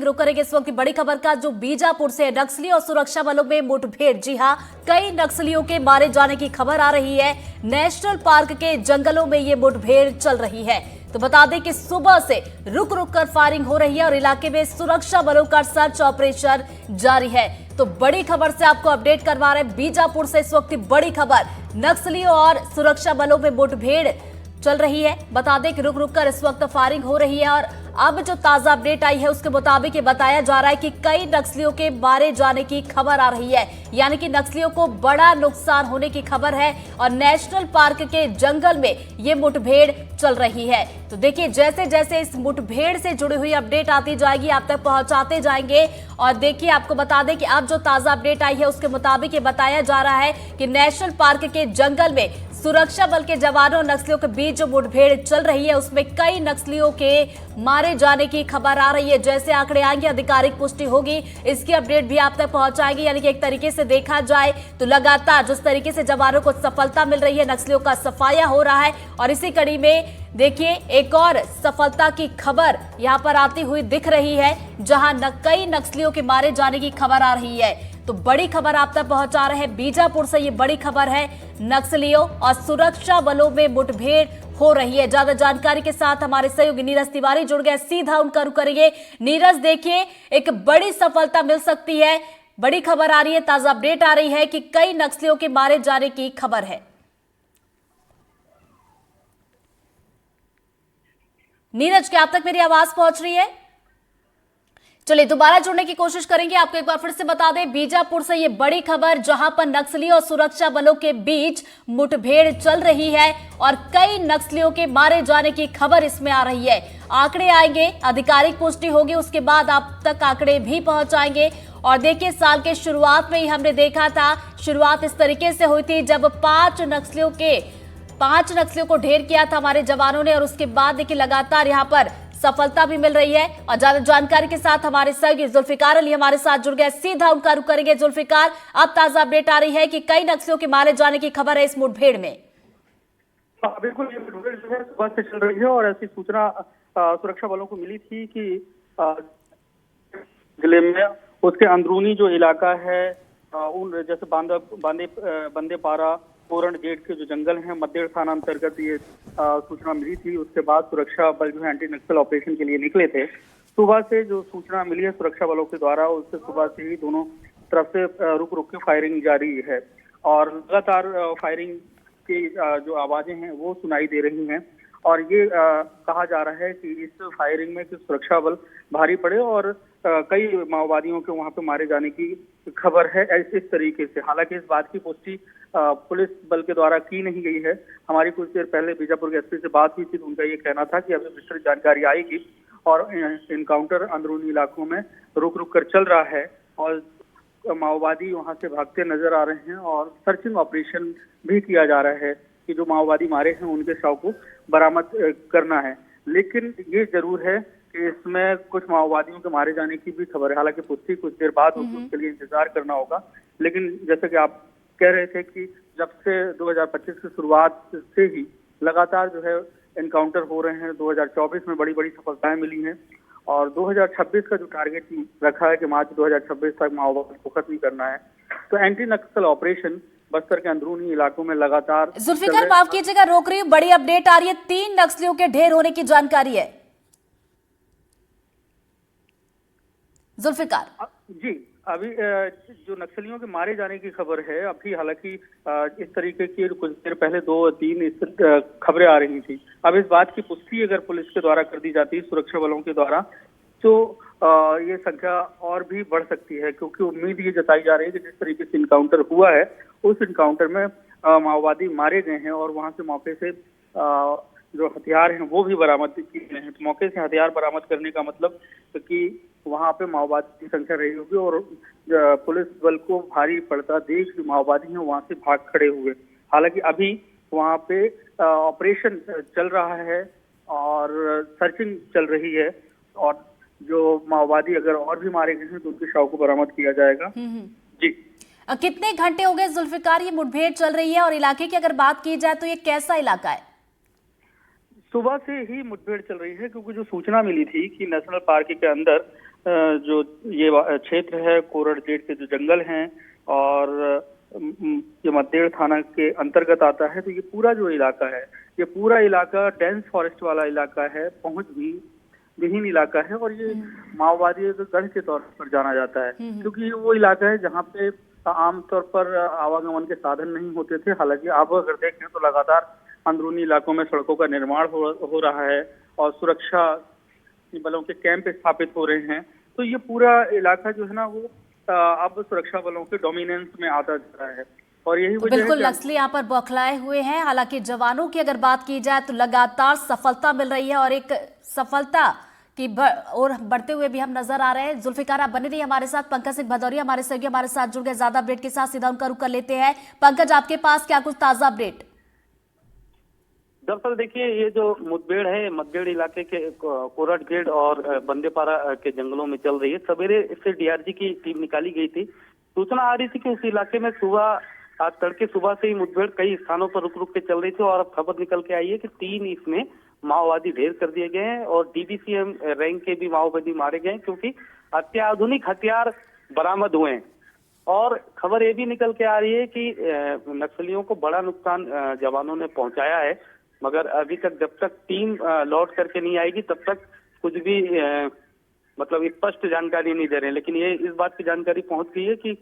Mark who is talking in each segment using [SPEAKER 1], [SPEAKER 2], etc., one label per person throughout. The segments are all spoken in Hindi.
[SPEAKER 1] रुक करेंगे इस वक्त की बड़ी खबर का, जो बीजापुर से नक्सली और सुरक्षा बलों में मुठभेड़। जी हां, कई नक्सलियों के मारे जाने की खबर आ रही है। नेशनल पार्क के जंगलों में ये मुठभेड़ चल रही है। तो बता दें कि सुबह से रुक रुक कर फायरिंग हो रही है और इलाके में सुरक्षा बलों का सर्च ऑपरेशन जारी है। तो बड़ी खबर से आपको अपडेट करवा रहे हैं बीजापुर से इस वक्त की बड़ी खबर, नक्सलियों और सुरक्षा बलों में मुठभेड़ चल रही है। बता दें कि रुक रुक कर इस वक्त फायरिंग हो रही है और अब जो ताजा अपडेट आई है उसके मुताबिक ये बताया जा रहा है कि कई नक्सलियों के मारे जाने की खबर आ रही है, यानी कि नक्सलियों को बड़ा नुकसान होने की खबर है और नेशनल पार्क के जंगल में ये मुठभेड़ चल रही है। तो देखिए, जैसे जैसे इस मुठभेड़ से जुड़ी हुई अपडेट आती जाएगी आप तक पहुंचाते जाएंगे। और देखिए, आपको बता दें कि अब जो ताजा अपडेट आई है उसके मुताबिक ये बताया जा रहा है कि नेशनल पार्क के जंगल में सुरक्षा बल के जवानों और नक्सलियों के बीच जो मुठभेड़ चल रही है उसमें कई नक्सलियों के मारे जाने की खबर आ रही है। जैसे आंकड़े आएंगे, आधिकारिक पुष्टि होगी, इसकी अपडेट भी आप तक पहुंचाएंगे। यानी कि एक तरीके से देखा जाए तो लगातार जिस तरीके से जवानों को सफलता मिल रही है, नक्सलियों का सफाया हो रहा है और इसी कड़ी में देखिए एक और सफलता की खबर यहां पर आती हुई दिख रही है, जहां कई नक्सलियों के मारे जाने की खबर आ रही है। तो बड़ी खबर आप तक पहुंचा रहे हैं बीजापुर से, ये बड़ी खबर है, नक्सलियों और सुरक्षा बलों में मुठभेड़ हो रही है। ज्यादा जानकारी के साथ हमारे सहयोगी नीरज तिवारी जुड़ गए, सीधा उनका रुख करेंगे। नीरज, देखिए एक बड़ी सफलता मिल सकती है, बड़ी खबर आ रही है, ताजा अपडेट आ रही है कि कई नक्सलियों के मारे जाने की खबर है। नीरज, क्या आप तक मेरी आवाज पहुंच रही है? चलिए दोबारा जुड़ने की कोशिश करेंगे। आपको एक बार फिर से बता दें, बीजापुर से ये बड़ी खबर, जहां पर नक्सलियों और सुरक्षा बलों के बीच मुठभेड़ चल रही है और कई नक्सलियों के मारे जाने की खबर इसमें आ रही है। आंकड़े आएंगे, आधिकारिक पुष्टि होगी, उसके बाद आप तक आंकड़े भी पहुंचाएंगे। और देखिए, साल के शुरुआत में ही हमने देखा था, शुरुआत इस तरीके से हुई थी जब पांच नक्सलियों को ढेर किया था हमारे जवानों ने और उसके बाद देखिए लगातार यहां पर सफलता भी मिल रही है। और ज्यादा जानकारी के साथ हमारे सहयोगी जुल्फिकार अली हमारे साथ जुड़ गए, सीधा उनका रुख करेंगे। जुल्फिकार, अब ताजा अपडेट आ रही है कि कई नक्सलियों के मारे जाने की खबर है इस मुठभेड़ में।
[SPEAKER 2] बिल्कुल, ये मुठभेड़ जो है सुबह से चल रही है और ऐसी सूचना सुरक्षा बलों को मिली थी कि जिले में उसके अंदरूनी जो इलाका है, उन जैसे बंदेपारा, कोरण गेट के जो जंगल हैं, मद्देड़ थाना अंतर्गत ये सूचना मिली थी। उसके बाद सुरक्षा बल जो है एंटी नक्सल ऑपरेशन के लिए निकले थे। सुबह से जो सूचना मिली है सुरक्षा बलों के द्वारा, उससे सुबह से ही दोनों तरफ से रुक रुक के फायरिंग जारी है और लगातार फायरिंग की जो आवाजें हैं वो सुनाई दे रही हैं। और ये कहा जा रहा है कि इस फायरिंग में सुरक्षा बल भारी पड़े और कई माओवादियों के वहां पे मारे जाने की खबर है इस तरीके से। हालांकि इस बात की पुष्टि पुलिस बल के द्वारा की नहीं गई है। हमारी कुछ देर पहले बीजापुर के एसपी से बात हुई थी तो उनका ये कहना था कि अभी विस्तृत जानकारी आएगी और इनकाउंटर अंदरूनी इलाकों में रुक रुक कर चल रहा है और माओवादी वहां से भागते नजर आ रहे हैं और सर्चिंग ऑपरेशन भी किया जा रहा है कि जो माओवादी मारे हैं उनके शव को बरामद करना है। लेकिन ये जरूर है कि इसमें कुछ माओवादियों के मारे जाने की भी खबर है। हालांकि पुष्टि कुछ देर बाद होगी, उसके लिए इंतजार करना होगा। लेकिन जैसे कि आप कह रहे थे कि जब से 2025 की शुरुआत से ही लगातार जो है एनकाउंटर हो रहे हैं, 2024 में बड़ी बड़ी सफलताएं मिली हैं और 2026 का जो टारगेट रखा है कि मार्च 2026 तक माओवाद को खत्म करना है, तो एंटी नक्सल ऑपरेशन बस्तर के अंदरूनी इलाकों में लगातार।
[SPEAKER 1] जुल्फिकार, माफ कीजिएगा, रोक रही हूँ, बड़ी अपडेट आ रही है, 3 नक्सलियों के ढेर होने की जानकारी है। जुल्फिकार
[SPEAKER 2] जी, अभी जो नक्सलियों के मारे जाने की खबर है, अभी हालांकि इस तरीके की कुछ देर पहले 2-3 इस खबरें आ रही थी। अब इस बात की पुष्टि अगर पुलिस के द्वारा कर दी जाती, सुरक्षा बलों के द्वारा, तो ये संख्या और भी बढ़ सकती है, क्योंकि उम्मीद ये जताई जा रही है कि जिस तरीके से इनकाउंटर हुआ है उस इनकाउंटर में माओवादी मारे गए हैं और वहां से मौके से जो हथियार हैं वो भी बरामद किए गए हैं। तो मौके से हथियार बरामद करने का मतलब कि वहां पे माओवादी की संख्या रही होगी और पुलिस बल को भारी पड़ता देख जो माओवादी हैं वहां से भाग खड़े हुए। हालांकि अभी वहां पे ऑपरेशन चल रहा है और सर्चिंग चल रही है और जो माओवादी अगर और भी मारे गए हैं तो उनके शव को बरामद किया जाएगा। जी,
[SPEAKER 1] कितने घंटे हो गए जुल्फिकार ये मुठभेड़ चल रही है और इलाके की अगर बात की जाए तो ये कैसा इलाका है?
[SPEAKER 2] सुबह से ही मुठभेड़ चल रही है, क्योंकि जो सूचना मिली थी कि नेशनल पार्क के अंदर जो ये क्षेत्र है कोरड़जेड के जो जंगल हैं और ये मद्देड़ थाना के अंतर्गत आता है। तो ये पूरा जो इलाका है, ये पूरा इलाका डेंस फॉरेस्ट वाला इलाका है, पहुंच भी विहीन इलाका है और ये माओवादियों के गढ़ के तौर पर जाना जाता है, क्योंकि ये वो इलाका है जहाँ पे आमतौर पर आवागमन के साधन नहीं होते थे। हालांकि आप अगर देखें तो लगातार अंदरूनी इलाकों में सड़कों का निर्माण हो रहा है और सुरक्षा बलों के कैंप स्थापित हो रहे हैं। तो ये पूरा इलाका जो है ना वो अब सुरक्षा बलों के डोमिनेंस में आता जा रहा है और यही वजह है
[SPEAKER 1] बिल्कुल
[SPEAKER 2] कि
[SPEAKER 1] नक्सली यहाँ पर बौखलाए हुए हैं। हालांकि जवानों की अगर बात की जाए तो लगातार सफलता मिल रही है और एक सफलता की और बढ़ते हुए भी हम नजर आ रहे हैं। जुल्फिकार आप बने रहिए हमारे साथ। पंकज सिंह भदौरिया हमारे सहयोगी हमारे साथ जुड़ गए ज्यादा अपडेट के साथ, सीधा उनका रुख कर लेते हैं। पंकज, आपके पास क्या कुछ ताजा अपडेट?
[SPEAKER 3] दरअसल देखिए, ये जो मुठभेड़ है मद्देड़ इलाके के कोरड़जेड और बंदेपारा के जंगलों में चल रही है। सवेरे इससे डीआरजी की टीम निकाली गई थी। सूचना आ रही थी कि उस इलाके में आज तड़के सुबह से ही मुठभेड़ कई स्थानों पर रुक रुक के चल रही थी और अब खबर निकल के आई है कि 3 इसमें माओवादी ढेर कर दिए गए हैं और डीबीसीएम रैंक के भी माओवादी मारे गए हैं, क्योंकि अत्याधुनिक हथियार बरामद हुए हैं। और खबर ये भी निकल के आ रही है कि नक्सलियों को बड़ा नुकसान जवानों ने पहुंचाया है, मगर अभी तक जब तक टीम लौट करके नहीं आएगी तब तक कुछ भी मतलब स्पष्ट जानकारी नहीं दे रहे हैं। लेकिन ये इस बात की जानकारी पहुंच गई है कि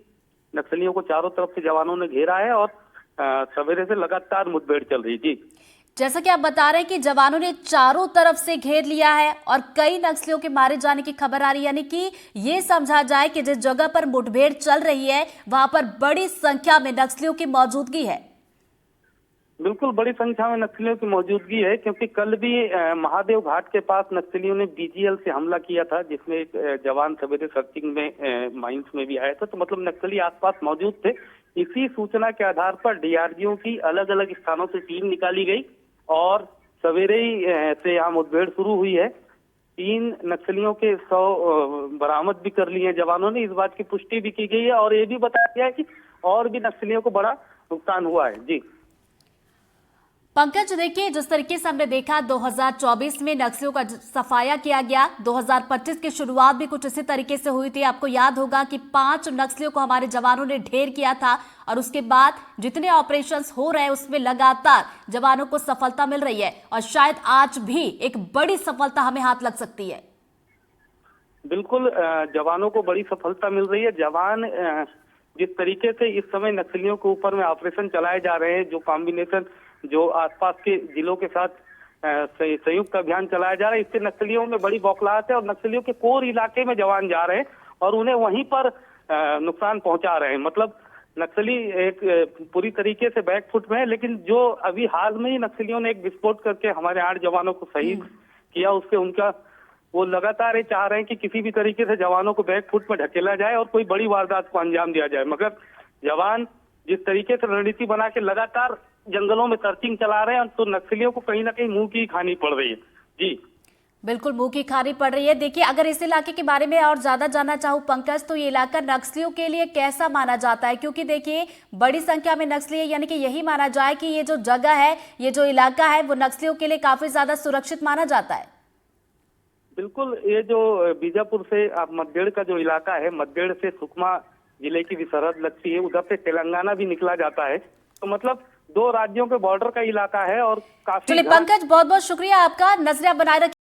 [SPEAKER 3] नक्सलियों को चारों तरफ से जवानों ने घेरा है और सवेरे से लगातार मुठभेड़ चल रही थी।
[SPEAKER 1] जैसा कि आप बता रहे हैं कि जवानों ने चारों तरफ से घेर लिया है और कई नक्सलियों के मारे जाने की खबर आ रही है, यानी कि ये समझा जाए कि जिस जगह पर मुठभेड़ चल रही है वहां पर बड़ी संख्या में नक्सलियों की मौजूदगी है।
[SPEAKER 3] बिल्कुल बड़ी संख्या में नक्सलियों की मौजूदगी है, क्योंकि कल भी महादेव घाट के पास नक्सलियों ने बीजीएल से हमला किया था, जिसमें एक जवान सवेरे सर्चिंग में माइंस में भी आया था। तो मतलब नक्सली आसपास मौजूद थे। इसी सूचना के आधार पर डीआरजीओ की अलग अलग स्थानों से टीम निकाली गई और सवेरे ही से यहाँ मुठभेड़ शुरू हुई है। 3 नक्सलियों के 100 बरामद भी कर लिए हैं जवानों ने। इस बात की पुष्टि भी की गई है और ये भी बताया गया है कि और भी नक्सलियों को बड़ा नुकसान हुआ है। जी
[SPEAKER 1] पंकज, देखिए जिस तरीके से हमने देखा 2024 में नक्सलियों का सफाया किया गया, 2025 की शुरुआत भी कुछ इसी तरीके से हुई थी। आपको याद होगा कि 5 नक्सलियों को हमारे जवानों ने ढेर किया था और उसके बाद जितने ऑपरेशंस हो रहे हैं उसमें लगातार जवानों को सफलता मिल रही है और शायद आज भी एक बड़ी सफलता हमें हाथ लग सकती है।
[SPEAKER 3] बिल्कुल जवानों को बड़ी सफलता मिल रही है। जवान जिस तरीके से इस समय नक्सलियों के ऊपर में ऑपरेशन चलाए जा रहे हैं, जो कॉम्बिनेशन जो आसपास के जिलों के साथ संयुक्त अभियान चलाया जा रहा है, इससे नक्सलियों में बड़ी बौखलाहट है और नक्सलियों के कोर इलाके में जवान जा रहे हैं और उन्हें वहीं पर नुकसान पहुंचा रहे हैं। मतलब नक्सली एक पूरी तरीके से बैकफुट में है। लेकिन जो अभी हाल में ही नक्सलियों ने एक विस्फोट करके हमारे 8 जवानों को शहीद किया, उससे उनका वो लगातार ये चाह रहे हैं कि किसी भी तरीके से जवानों को बैकफुट में ढकेला जाए और कोई बड़ी वारदात को अंजाम दिया जाए। मगर जवान जिस तरीके से रणनीति बना के लगातार जंगलों में सर्चिंग चला रहे हैं, तो नक्सलियों को कहीं ना कहीं मुंह की खानी पड़ रही है। जी
[SPEAKER 1] बिल्कुल मुंह की खानी पड़ रही है। देखिए, अगर इस इलाके के बारे में और ज्यादा जानना चाहूँ पंकज, तो ये इलाका नक्सलियों के लिए कैसा माना जाता है? क्योंकि देखिए बड़ी संख्या में नक्सली है, यानी कि यही माना जाए कि ये जो जगह है, ये जो इलाका है, वो नक्सलियों के लिए काफी ज्यादा सुरक्षित माना जाता है।
[SPEAKER 3] बिल्कुल, ये जो बीजापुर से आप मद्देड़ का जो इलाका है, मद्देड़ से सुकमा जिले की भी सरहद लगती है, उधर से तेलंगाना भी निकला जाता है। तो मतलब 2 राज्यों के बॉर्डर का इलाका है और काफी।
[SPEAKER 1] चलिए पंकज, बहुत बहुत शुक्रिया आपका। नजरिया बनाए रखिए।